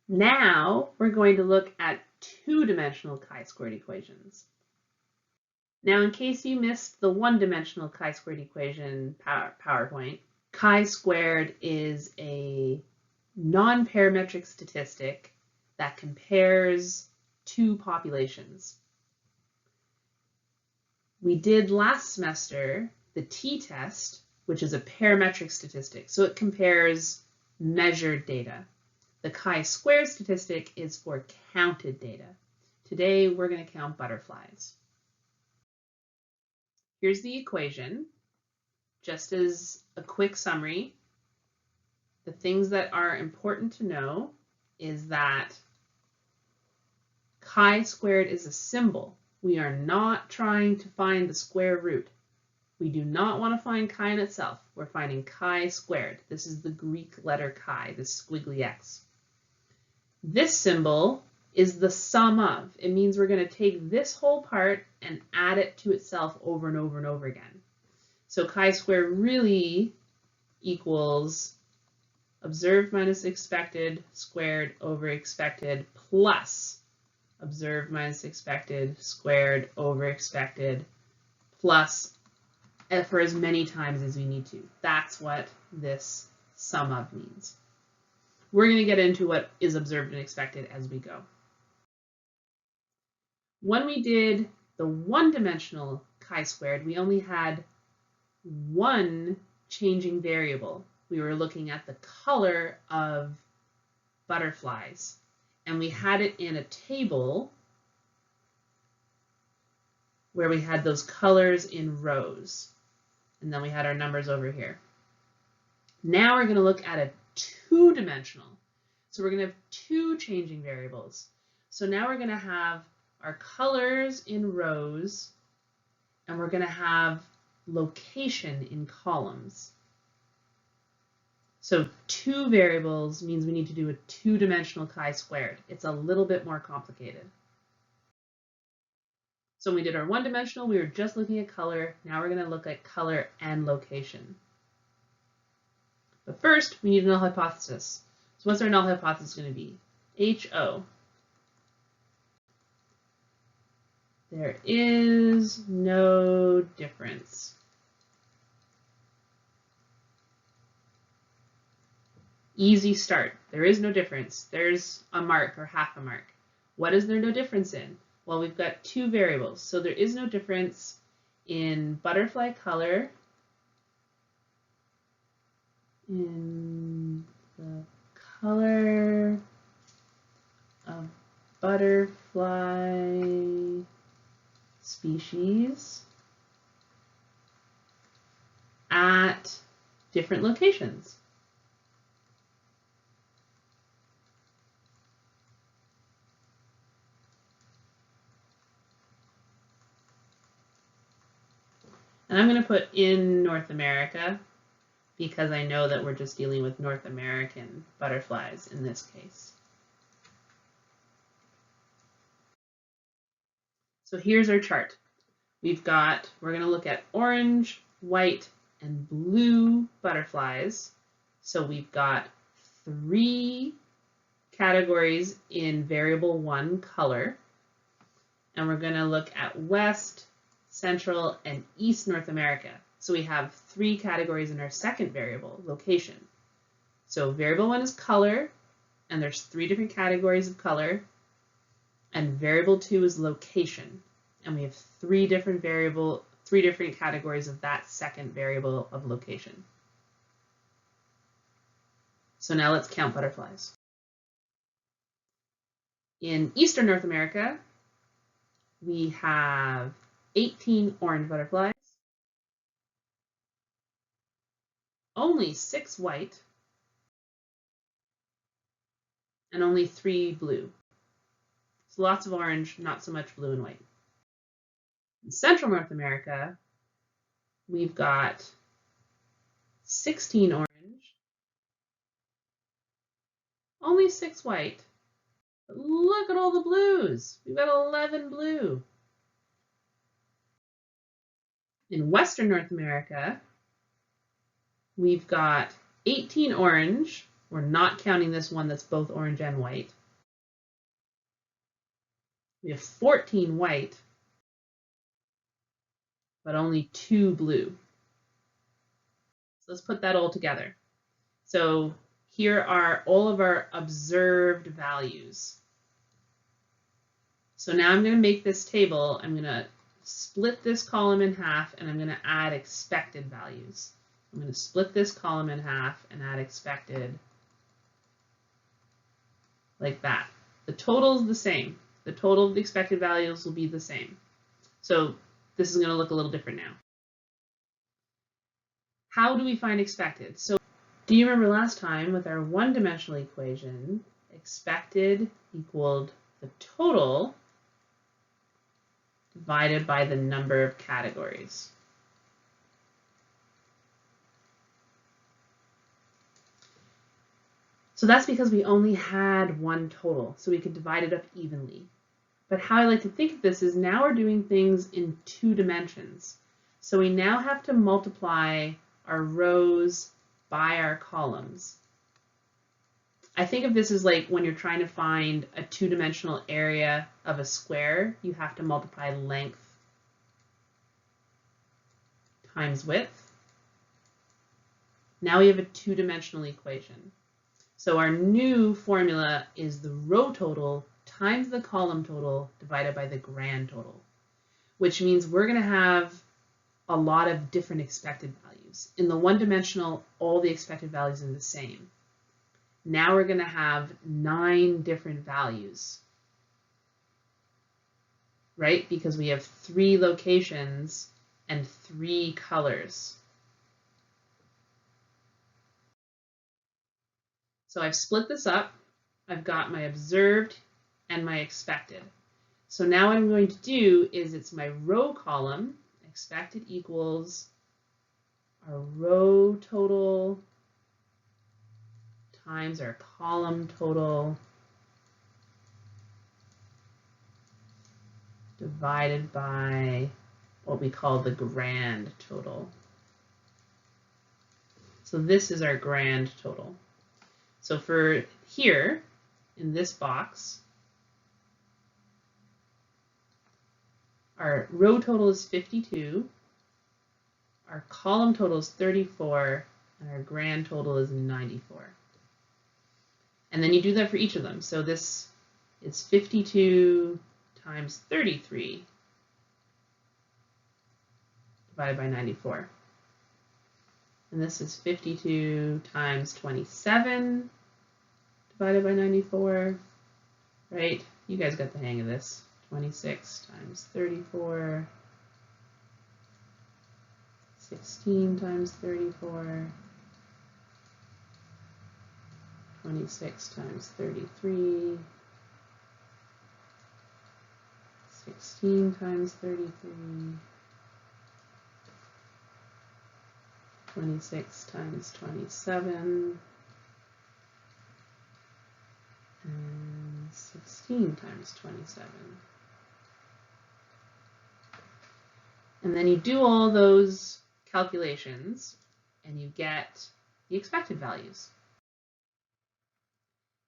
Now we're going to look at two-dimensional chi-squared equations. Now, in case you missed the one-dimensional chi-squared equation PowerPoint, chi-squared is a non-parametric statistic that compares two populations. We did last semester the t-test, which is a parametric statistic, so it compares measured data. The chi-squared statistic is for counted data. Today, we're going to count butterflies. Here's the equation. Just as a quick summary, the things that are important to know is that chi-squared is a symbol. We are not trying to find the square root. We do not want to find chi in itself. We're finding chi-squared. This is the Greek letter chi, this squiggly x. This symbol is the sum of. It means we're going to take this whole part and add it to itself over and over and over again. So chi-squared really equals observed minus expected squared over expected plus observed minus expected squared over expected plus for as many times as we need to. That's what this sum of means. We're going to get into what is observed and expected as we go. When we did the one-dimensional chi-squared, we only had one changing variable. We were looking at the color of butterflies, and we had it in a table where we had those colors in rows, and then we had our numbers over here. Now we're going to look at a two-dimensional. So we're going to have two changing variables. So now we're going to have our colors in rows, and we're going to have location in columns. So two variables means we need to do a two-dimensional chi-squared. It's a little bit more complicated. So when we did our one-dimensional, we were just looking at color. Now we're going to look at color and location. But first, we need a null hypothesis. So what's our null hypothesis going to be? HO. There is no difference. Easy start. There is no difference. There's a mark or half a mark. What is there no difference in? Well, we've got two variables. So there is no difference in butterfly color, in the color of butterfly species at different locations. And I'm going to put in North America because I know that we're just dealing with North American butterflies in this case. So here's our chart. We're going to look at orange, white, and blue butterflies. So we've got three categories in variable 1, color. And we're going to look at West, Central, and East North America. So we have three categories in our second variable, location. So variable 1 is color, and there's three different categories of color. And variable 2 is location. And we have three different categories of that second variable of location. So now let's count butterflies. In Eastern North America, we have 18 orange butterflies, only 6 white, and only 3 blue. So lots of orange, not so much blue and white. In Central North America, we've got 16 orange, only 6 white. But look at all the blues. We've got 11 blue. In Western North America, we've got 18 orange, We're not counting this one that's both orange and white. We have 14 white, but only 2 blue. So let's put that all together. So here are all of our observed values. So now I'm going to make this table. I'm going to split this column in half, and I'm going to add expected values. I'm going to split this column in half and add expected like that. The total is the same. The total of the expected values will be the same. So this is going to look a little different now. How do we find expected? So do you remember last time with our one-dimensional equation, expected equaled the total divided by the number of categories. So that's because we only had one total, so we could divide it up evenly. But how I like to think of this is now we're doing things in 2 dimensions. So we now have to multiply our rows by our columns. I think of this as like when you're trying to find a 2-dimensional area of a square, you have to multiply length times width. Now we have a 2-dimensional equation. So our new formula is the row total times the column total divided by the grand total, which means we're going to have a lot of different expected values. In the one-dimensional, all the expected values are the same. Now we're going to have 9 different values, right? Because we have 3 locations and 3 colors. So I've split this up. I've got my observed and my expected. So now what I'm going to do is it's my row column, expected equals our row total times our column total divided by what we call the grand total. So this is our grand total. So for here, in this box, our row total is 52, our column total is 34, and our grand total is 94. And then you do that for each of them. So this is 52 times 33 divided by 94. And this is 52 times 27 divided by 94, right? You guys got the hang of this. 26 times 34, 16 times 34, 26 times 33, 16 times 33, 26 times 27, and 16 times 27. And then you do all those calculations and you get the expected values.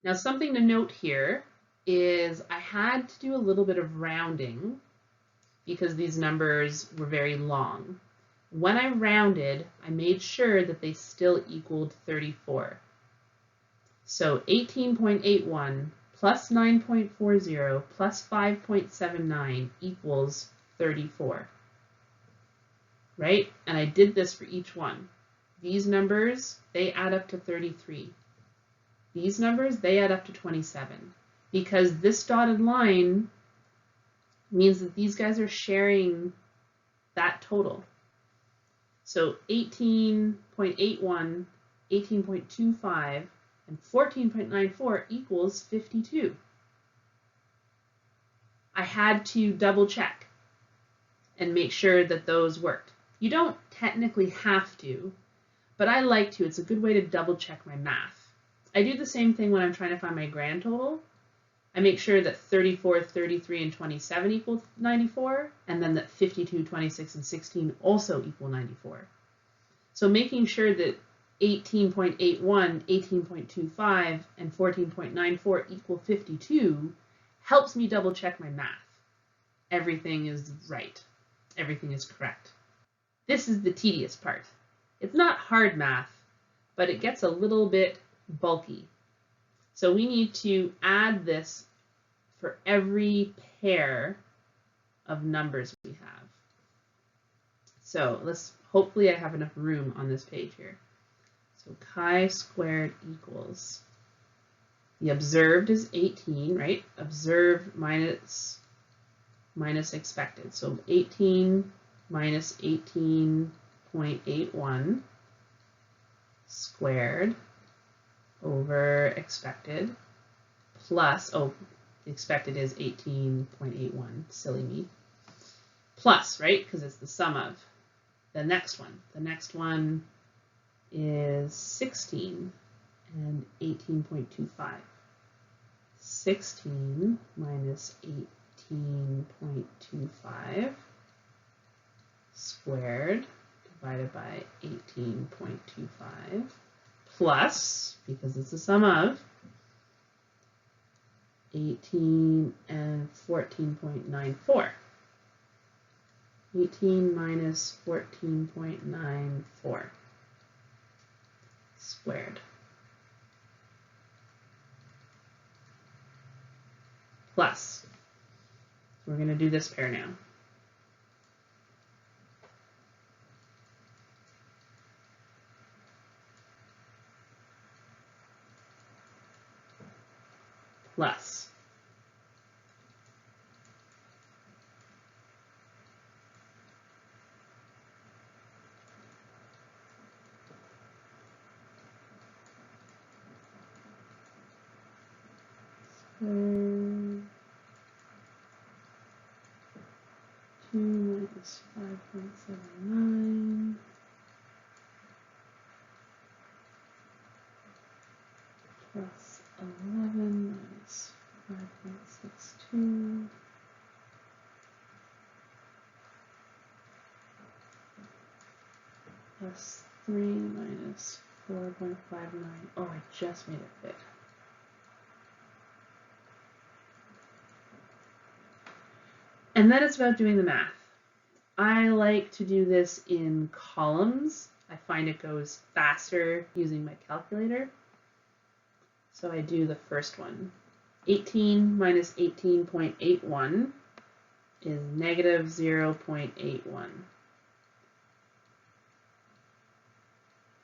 Now something to note here is I had to do a little bit of rounding because these numbers were very long. When I rounded, I made sure that they still equaled 34. So 18.81 plus 9.40 plus 5.79 equals 34. Right? And I did this for each one. These numbers, they add up to 33. These numbers, they add up to 27. Because this dotted line means that these guys are sharing that total. So 18.81, 18.25, and 14.94 equals 52. I had to double check and make sure that those worked. You don't technically have to, but I like to. It's a good way to double check my math. I do the same thing when I'm trying to find my grand total. I make sure that 34, 33, and 27 equal 94, and then that 52, 26, and 16 also equal 94. So making sure that 18.81, 18.25, and 14.94 equal 52 helps me double check my math. Everything is right. Everything is correct. This is the tedious part. It's not hard math, but it gets a little bit bulky. So we need to add this for every pair of numbers we have. So hopefully I have enough room on this page here. So chi squared equals, the observed is 18, right? Observed minus expected. So 18 minus 18.81 squared over expected plus, expected is 18.81, silly me, plus, right? Because it's the sum of the next one. The next one is 16 and 18.25. 16 minus 18.25 squared divided by 18.25 plus, because it's the sum of, 18 and 14.94. 18 minus 14.94 squared plus. We're going to do this pair now. Plus. So 2 minus 5.79 plus 11 minus 5.62 plus 3 minus 4.59. Oh, I just made it fit. And then it's about doing the math. I like to do this in columns. I find it goes faster using my calculator. So I do the first one. 18 minus 18.81 is negative 0.81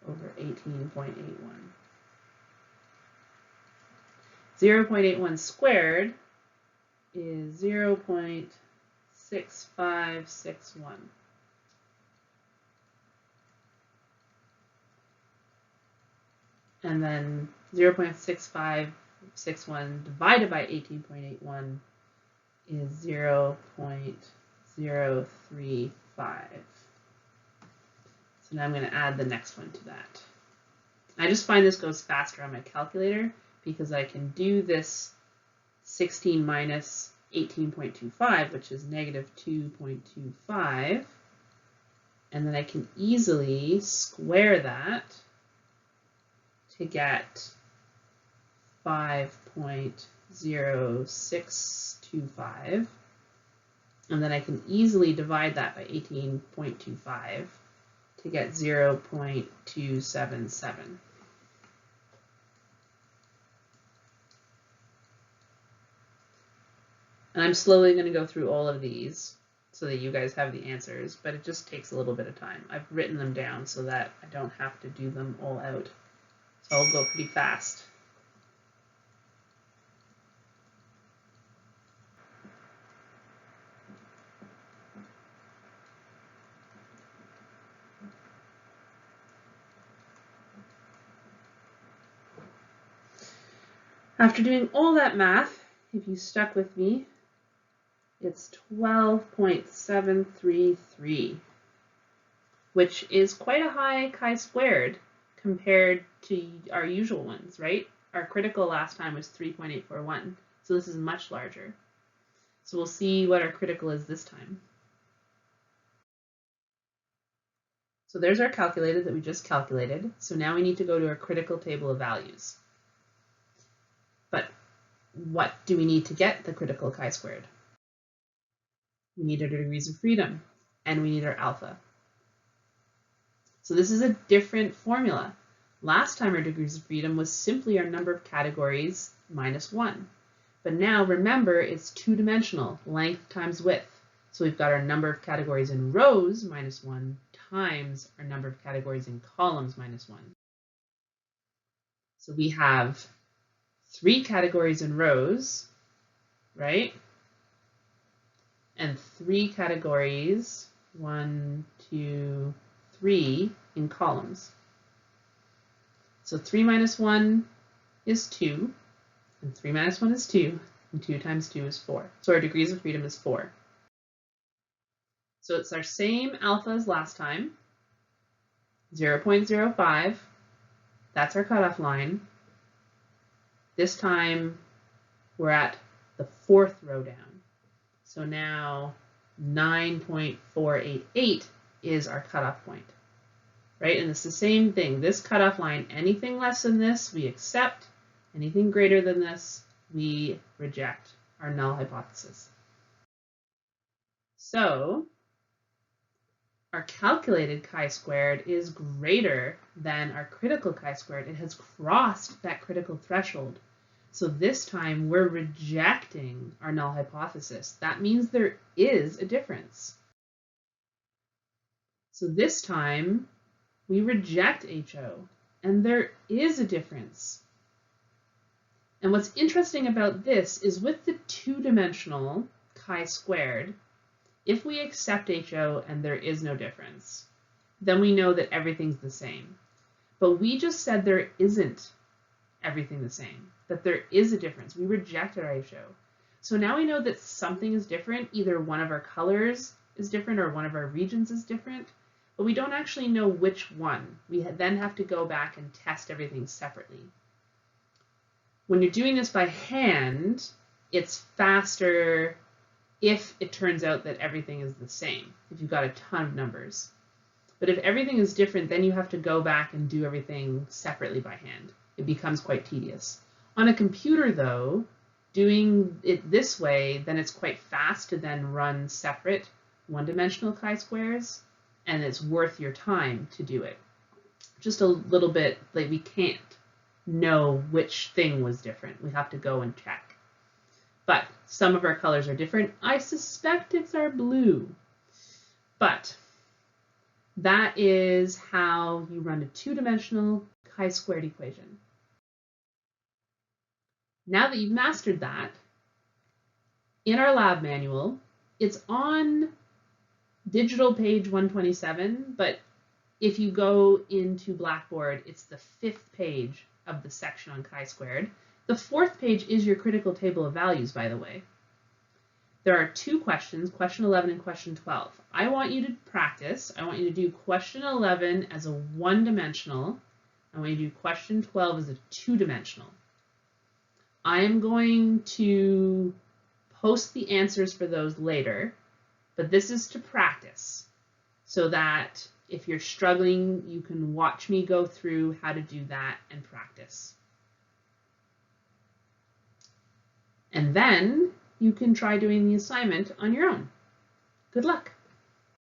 over 18.81. 0.81 squared is 0.6561. And then 0.6561 divided by 18.81 is 0.035. So now I'm going to add the next one to that. I just find this goes faster on my calculator because I can do this 16 minus 18.25, which is negative 2.25, and then I can easily square that to get 5.0625, and then I can easily divide that by 18.25 to get 0.277. And I'm slowly going to go through all of these so that you guys have the answers, but it just takes a little bit of time. I've written them down so that I don't have to do them all out. So I'll go pretty fast. After doing all that math, if you stuck with me, it's 12.733, which is quite a high chi-squared compared to our usual ones, right? Our critical last time was 3.841, so this is much larger. So we'll see what our critical is this time. So there's our calculated that we just calculated. So now we need to go to our critical table of values. But what do we need to get the critical chi-squared? We need our degrees of freedom, and we need our alpha. So this is a different formula. Last time our degrees of freedom was simply our number of categories minus 1. But now remember, it's two-dimensional, length times width. So we've got our number of categories in rows minus 1 times our number of categories in columns minus 1. So we have 3 categories in rows, right? And 3 categories, 1, 2, 3 in columns. So 3 minus 1 is 2, and 3 minus 1 is 2, and 2 times 2 is 4. So our degrees of freedom is 4. So it's our same alpha as last time, 0.05. That's our cutoff line. This time we're at the 4th row down. So now 9.488 is our cutoff point, right? And it's the same thing. This cutoff line, anything less than this, we accept. Anything greater than this, we reject our null hypothesis. So our calculated chi-squared is greater than our critical chi-squared. It has crossed that critical threshold. So this time we're rejecting our null hypothesis. That means there is a difference. So this time we reject HO, and there is a difference. And what's interesting about this is with the two-dimensional chi-squared, if we accept HO and there is no difference, then we know that everything's the same. But we just said there isn't everything the same, that there is a difference. We rejected our HO. So now we know that something is different. Either one of our colors is different or one of our regions is different, but we don't actually know which one. We then have to go back and test everything separately. When you're doing this by hand, it's faster if it turns out that everything is the same, if you've got a ton of numbers. But if everything is different, then you have to go back and do everything separately by hand. It becomes quite tedious. On a computer, though, doing it this way, then it's quite fast to then run separate one-dimensional chi-squares, and it's worth your time to do it. Just a little bit, like we can't know which thing was different. We have to go and check. But some of our colors are different. I suspect it's our blue. But that is how you run a two-dimensional chi-squared equation. Now that you've mastered that, in our lab manual, it's on digital page 127, but if you go into Blackboard, it's the 5th page of the section on chi-squared. The 4th page is your critical table of values, by the way. There are 2 questions, question 11 and question 12. I want you to practice. I want you to do question 11 as a one-dimensional. I want you to do question 12 as a two-dimensional. I am going to post the answers for those later, but this is to practice so that if you're struggling, you can watch me go through how to do that and practice. And then you can try doing the assignment on your own. Good luck.